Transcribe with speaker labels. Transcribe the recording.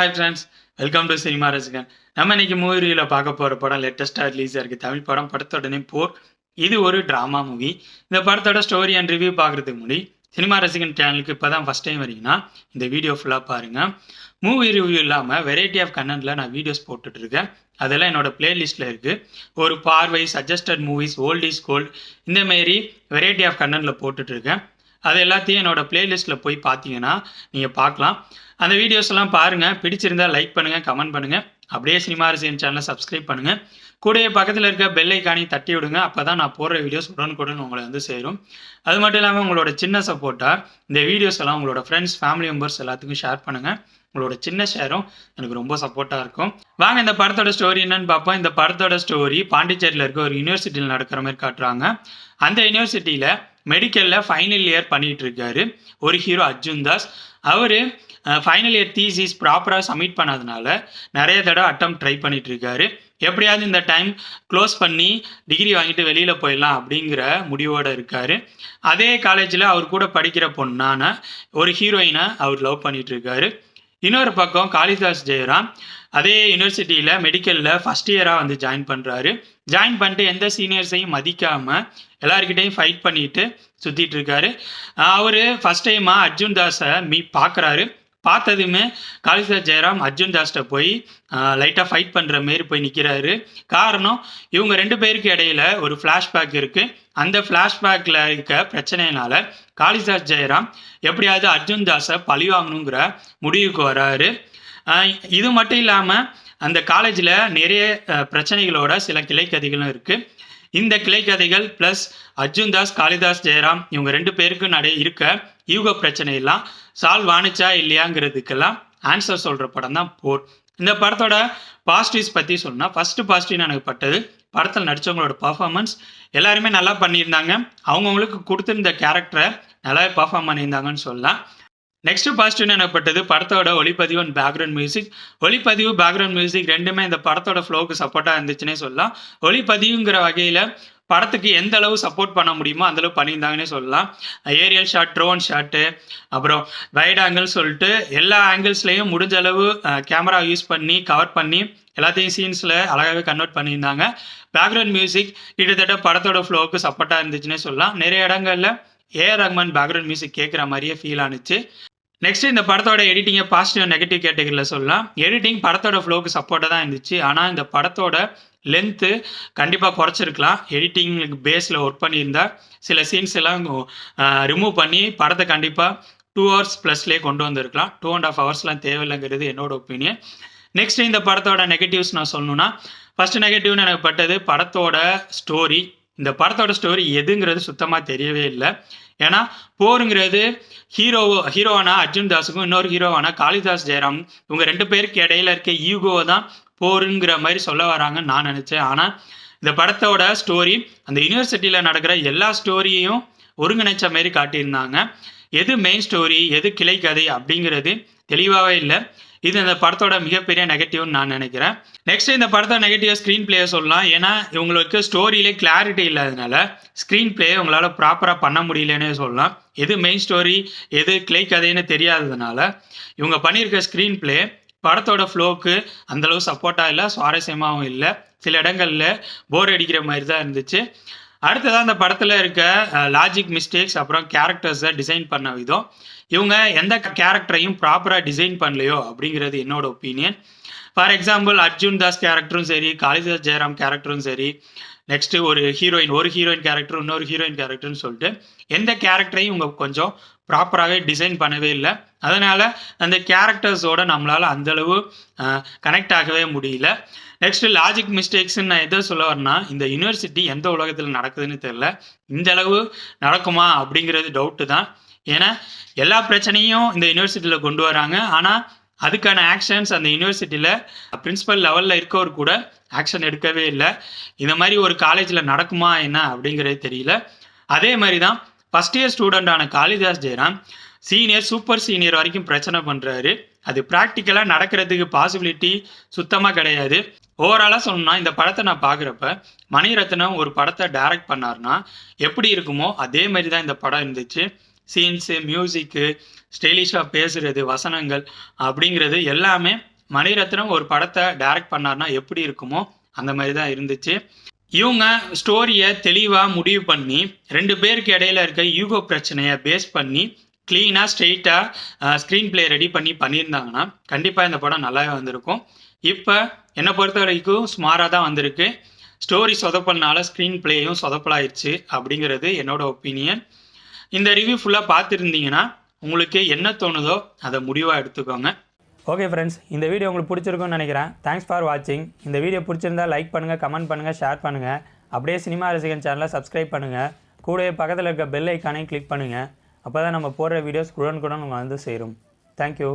Speaker 1: Hi friends, welcome to cinema ரசிகன். நம்ம இன்னைக்கு மூவி ரிவ்யூல பார்க்க போகிற படம் லேட்டஸ்ட்டாக ரிலீஸ் ஆயிருக்கு தமிழ் படம். படத்தோட நேம் போர். இது ஒரு ட்ராமா மூவி. இந்த படத்தோட ஸ்டோரி அண்ட் ரிவ்யூ பார்க்குறதுக்கு முன்னாடி சினிமா ரசிகன் சேனலுக்கு இப்போ தான் ஃபஸ்ட் டைம் வரீங்கன்னா இந்த வீடியோ ஃபுல்லாக பாருங்கள். மூவி ரிவ்யூ இல்லாமல் வெரைட்டி ஆஃப் கண்டென்ட்டில் நான் வீடியோஸ் போட்டுட்ருக்கேன். அதெல்லாம் என்னோடய பிளேலிஸ்ட்டில் இருக்குது. ஒரு பார்வை, suggested movies, old is gold, இந்தமாரி வெரைட்டி ஆஃப் கண்டென்ட்டில் போட்டுட்ருக்கேன். அது எல்லாத்தையும் என்னோடய பிளேலிஸ்ட்டில் போய் பார்த்தீங்கன்னா நீங்கள் பார்க்கலாம். அந்த வீடியோஸ் எல்லாம் பாருங்கள். பிடிச்சிருந்தால் லைக் பண்ணுங்கள், கமெண்ட் பண்ணுங்கள். அப்படியே சினிமா ரசிகன் சேனலை சப்ஸ்கிரைப் பண்ணுங்கள். கூடவே பக்கத்தில் இருக்க பெல் ஐக்கானை தட்டி விடுங்க. அப்போ தான் நான் போடுற வீடியோஸ் உடனுக்குடன் உங்களை வந்து சேரும். அது மட்டும் இல்லாமல் உங்களோட சின்ன சப்போர்ட்டாக இந்த வீடியோஸ் எல்லாம் உங்களோட ஃப்ரெண்ட்ஸ், ஃபேமிலி மெம்பர்ஸ் எல்லாத்துக்கும் ஷேர் பண்ணுங்கள். உங்களோட சின்ன ஷேரும் எனக்கு ரொம்ப சப்போர்ட்டாக இருக்கும். வாங்க இந்த படத்தோட ஸ்டோரி என்னன்னு பார்ப்போம். இந்த படத்தோட ஸ்டோரி பாண்டிச்சேரியில் இருக்க ஒரு யூனிவர்சிட்டியில் நடக்கிற மாதிரி காட்டுறாங்க. அந்த யூனிவர்சிட்டியில் மெடிக்கலில் ஃபைனல் இயர் பண்ணிகிட்டு இருக்காரு ஒரு ஹீரோ அர்ஜுன் தாஸ். அவர் ஃபைனல் இயர் தீசிஸ் ப்ராப்பராக சப்மிட் பண்ணாதனால நிறைய தடவை அட்டம் ட்ரை பண்ணிட்டு இருக்காரு. எப்படியாவது இந்த டைம் க்ளோஸ் பண்ணி டிகிரி வாங்கிட்டு வெளியில் போயிடலாம் அப்படிங்கிற முடிவோடு இருக்கார். அதே காலேஜில் அவர் கூட படிக்கிற பொண்ணான ஒரு ஹீரோயினை அவர் லவ் பண்ணிட்டு இருக்காரு. இன்னொரு பக்கம் காளிதாஸ் ஜெயராம் அதே யூனிவர்சிட்டியில் மெடிக்கலில் ஃபஸ்ட் இயராக வந்து ஜாயின் பண்ணுறாரு. ஜாயின் பண்ணிட்டு எந்த சீனியர்ஸையும் மதிக்காமல் எல்லாருக்கிட்டையும் ஃபைட் பண்ணிட்டு சுற்றிட்டு இருக்காரு. அவர் ஃபஸ்ட் டைமாக அர்ஜுன் தாஸை பார்க்குறாரு. பார்த்ததுமே காளிதாஸ் ஜெயராம் அர்ஜுன் தாஸ்கிட்ட போய் லைட்டாக ஃபைட் பண்ணுற மாரி போய் நிற்கிறாரு. காரணம், இவங்க ரெண்டு பேருக்கு இடையில ஒரு ஃப்ளாஷ்பேக் இருக்குது. அந்த ஃப்ளாஷ்பேக்கில் இருக்க பிரச்சனையினால காளிதாஸ் ஜெயராம் எப்படியாவது அர்ஜுன் தாஸை பழி வாங்கணுங்கிற முடிவுக்கு வராரு. இது மட்டும் இல்லாமல் அந்த காலேஜில் நிறைய பிரச்சனைகளோட சில கிளைக்கதைகளும் இருக்குது. இந்த கிளைக்கதைகள் ப்ளஸ் அர்ஜுன் தாஸ், காளிதாஸ் ஜெயராம் இவங்க ரெண்டு பேருக்கும் இருக்க யூக பிரச்சனையெல்லாம் சால்வ் ஆனிச்சா இல்லையாங்கிறதுக்கெல்லாம் ஆன்சர் சொல்கிற படம் தான் போர். இந்த படத்தோட பாசிட்டிவ்ஸ் பற்றி சொன்னால், ஃபஸ்ட்டு பாசிட்டிவ் எனக்கு பட்டது படத்தில் நடித்தவங்களோட பர்ஃபார்மன்ஸ். எல்லாருமே நல்லா பண்ணியிருந்தாங்க. அவங்கவுங்களுக்கு கொடுத்துருந்த கேரக்டரை நல்லாவே பர்ஃபார்ம் பண்ணியிருந்தாங்கன்னு சொல்லலாம். நெக்ஸ்ட் பாசிட்டிவ் எனப்பட்டது படத்தோட ஒளிப்பதிவு அண்ட் பேக்ரவுண்ட் மியூசிக். ஒளிப்பதிவு, பேக்ரவுண்ட் மியூசிக் ரெண்டுமே இந்த படத்தோட ஃப்ளோவுக்கு சப்போர்ட்டாக இருந்துச்சுன்னே சொல்லலாம். ஒளிப்பதிவுங்கிற வகையில் படத்துக்கு எந்த அளவு சப்போர்ட் பண்ண முடியுமோ அந்தளவு பண்ணியிருந்தாங்கன்னே சொல்லலாம். ஏரியல் ஷாட், ட்ரோன் ஷாட்டு, அப்புறம் வைட் ஆங்கிள் சொல்லிட்டு எல்லா ஆங்கிள்ஸ்லேயும் முடிஞ்ச அளவு கேமரா யூஸ் பண்ணி கவர் பண்ணி எல்லாத்தையும் சீன்ஸில் அழகாகவே கன்வெர்ட் பண்ணியிருந்தாங்க. பேக்ரவுண்ட் மியூசிக் கிட்டத்தட்ட படத்தோட ஃப்ளோவுக்கு சப்போர்ட்டாக இருந்துச்சுன்னே சொல்லலாம். நிறைய இடங்களில் ஏஆர் ரஹ்மான் பேக்ரவுண்ட் மியூசிக் கேட்குற மாதிரியே ஃபீல் ஆனிச்சு. நெக்ஸ்ட் இந்த படத்தோட எடிட்டிங்கை பாசிட்டிவ் நெகட்டிவ் கேட்டகரியில் சொல்லலாம். எடிட்டிங் படத்தோட ஃப்ளோவுக்கு சப்போர்ட்டாக தான் இருந்துச்சு. ஆனால் இந்த படத்தோட லென்த்து கண்டிப்பாக குறைச்சிருக்கலாம். எடிட்டிங் பேஸில் ஒர்க் பண்ணியிருந்தா சில சீன்ஸ் எல்லாம் ரிமூவ் பண்ணி படத்தை கண்டிப்பாக 2 hours ப்ளஸ்லேயே கொண்டு வந்திருக்கலாம். 2.5 hours தேவையில்லைங்கிறது என்னோட ஒப்பீனியன். நெக்ஸ்ட் இந்த படத்தோட நெகட்டிவ்ஸ் நான் சொல்லணும்னா, ஃபஸ்ட்டு நெகட்டிவ்னு எனக்கு பட்டது படத்தோட ஸ்டோரி. இந்த படத்தோட ஸ்டோரி எதுங்கிறது சுத்தமாக தெரியவே இல்லை. ஏன்னா போருங்கிறது ஹீரோவான அர்ஜுன் தாஸுக்கும் இன்னொரு ஹீரோவான காளிதாஸ் ஜெயராம் இவங்க ரெண்டு பேருக்கு இடையில இருக்க ஈகோவை தான் போருங்கிற மாதிரி சொல்ல வராங்கன்னு நான் நினச்சேன். ஆனால் இந்த படத்தோட ஸ்டோரி அந்த யூனிவர்சிட்டியில் நடக்கிற எல்லா ஸ்டோரியையும் ஒருங்கிணைச்ச மாரி காட்டியிருந்தாங்க. எது மெயின் ஸ்டோரி, எது கிளை கதை அப்படிங்கிறது தெளிவாகவே இல்லை. இது இந்த படத்தோட மிகப்பெரிய நெகட்டிவ்னு நான் நினைக்கிறேன். நெக்ஸ்ட் இந்த படத்தோட நெகட்டிவ் ஸ்க்ரீன் பிளேயை சொல்லலாம். ஏன்னா இவங்களுக்கு ஸ்டோரியிலே கிளாரிட்டி இல்லாதனால ஸ்க்ரீன் பிளே உங்களால் ப்ராப்பராக பண்ண முடியலன்னே சொல்லலாம். எது மெயின் ஸ்டோரி, எது கிளை கதைன்னு தெரியாததுனால இவங்க பண்ணியிருக்க ஸ்க்ரீன் பிளே படத்தோட ஃப்ளோவுக்கு அந்தளவு சப்போர்ட்டாக இல்லை, சுவாரஸ்யமாகவும் இல்லை. சில இடங்களில் போர் அடிக்கிற மாதிரி தான் இருந்துச்சு. அடுத்ததான் அந்த படத்தில் இருக்க லாஜிக் மிஸ்டேக்ஸ், அப்புறம் கேரக்டர்ஸை டிசைன் பண்ண விதம். இவங்க எந்த கேரக்டரையும் ப்ராப்பராக டிசைன் பண்ணலையோ அப்படிங்கிறது என்னோட opinion. For example Arjun Das கேரக்டரும் சரி, காளிதாஸ் ஜெயராம் கேரக்டரும் சரி, நெக்ஸ்ட்டு ஒரு ஹீரோயின் கேரக்டரும் இன்னொரு ஹீரோயின் கேரக்டர்னு சொல்லிட்டு எந்த கேரக்டரையும் இவங்க கொஞ்சம் ப்ராப்பராகவே டிசைன் பண்ணவே இல்லை. அதனால் அந்த கேரக்டர்ஸோட நம்மளால் அந்தளவு கனெக்ட் ஆகவே முடியல. நெக்ஸ்ட்டு லாஜிக் மிஸ்டேக்ஸ்ன்னு நான் எதை சொல்ல வரேன்னா, இந்த யூனிவர்சிட்டி எந்த உலகத்தில் நடக்குதுன்னு தெரில. இந்த அளவு நடக்குமா அப்படிங்கிறது டவுட்டு தான். ஏன்னா எல்லா பிரச்சனையும் இந்த யூனிவர்சிட்டியில் கொண்டு வராங்க. ஆனால் அதுக்கான ஆக்ஷன்ஸ் அந்த யூனிவர்சிட்டியில் பிரின்சிபல் லெவலில் இருக்கவர் கூட ஆக்ஷன் எடுக்கவே இல்லை. இந்த மாதிரி ஒரு காலேஜில் நடக்குமா என்ன அப்படிங்கிறது தெரியல. அதே மாதிரி தான் ஃபஸ்ட் இயர் ஸ்டூடெண்டான Kalidas Jayaram senior, super senior வரைக்கும் பிரச்சனை பண்ணுறாரு. அது ப்ராக்டிக்கலாக நடக்கிறதுக்கு பாசிபிலிட்டி சுத்தமாக கிடையாது. ஓவராலாக சொல்லணும்னா இந்த படத்தை நான் பார்க்குறப்ப மணிரத்னம் ஒரு படத்தை டைரக்ட் பண்ணார்னா எப்படி இருக்குமோ அதே மாதிரி தான் இந்த படம் இருந்துச்சு. சீன்ஸு, மியூசிக்கு, ஸ்டைலிஷாக பேசுகிறது, வசனங்கள் அப்படிங்கிறது எல்லாமே மணிரத்னம் ஒரு படத்தை டைரக்ட் பண்ணார்னா எப்படி இருக்குமோ அந்த மாதிரி தான் இருந்துச்சு. இவங்க ஸ்டோரியை தெளிவாக முடிவு பண்ணி 2 பேருக்கு இடையில இருக்க ஈகோ பிரச்சனையை பேஸ் பண்ணி க்ளீனாக ஸ்ட்ரெயிட்டாக ஸ்க்ரீன் பிளே ரெடி பண்ணியிருந்தாங்கன்னா கண்டிப்பாக இந்த படம் நல்லாவே வந்திருக்கும். இப்போ என்னை பொறுத்த வரைக்கும் சுமாராக தான் வந்திருக்கு. ஸ்டோரி சொதப்பல்னால ஸ்க்ரீன் பிளேயும் சொதப்பலாயிடுச்சு அப்படிங்கிறது என்னோட ஒப்பீனியன். இந்த ரிவ்யூ ஃபுல்லாக பார்த்துருந்தீங்கன்னா உங்களுக்கு என்ன தோணுதோ அதை முடிவாக எடுத்துக்கோங்க.
Speaker 2: ஓகே ஃப்ரெண்ட்ஸ், இந்த வீடியோ உங்களுக்கு பிடிச்சிருக்கும்னு நினைக்கிறேன். தேங்க்ஸ் ஃபார் வாட்சிங். இந்த வீடியோ பிடிச்சிருந்தா லைக் பண்ணுங்கள், கமெண்ட் பண்ணுங்கள், ஷேர் பண்ணுங்கள். அப்படியே சினிமா ரசிகன் சேனலை சப்ஸ்கிரைப் பண்ணுங்கள். கூடவே பக்கத்தில் இருக்க பெல் ஐக்கானையும் கிளிக் பண்ணுங்கள். அப்போ தான் நம்ம போடுற வீடியோஸ் உடனுக்குடன் உங்களுக்கு வந்து சேரும். தேங்க்யூ.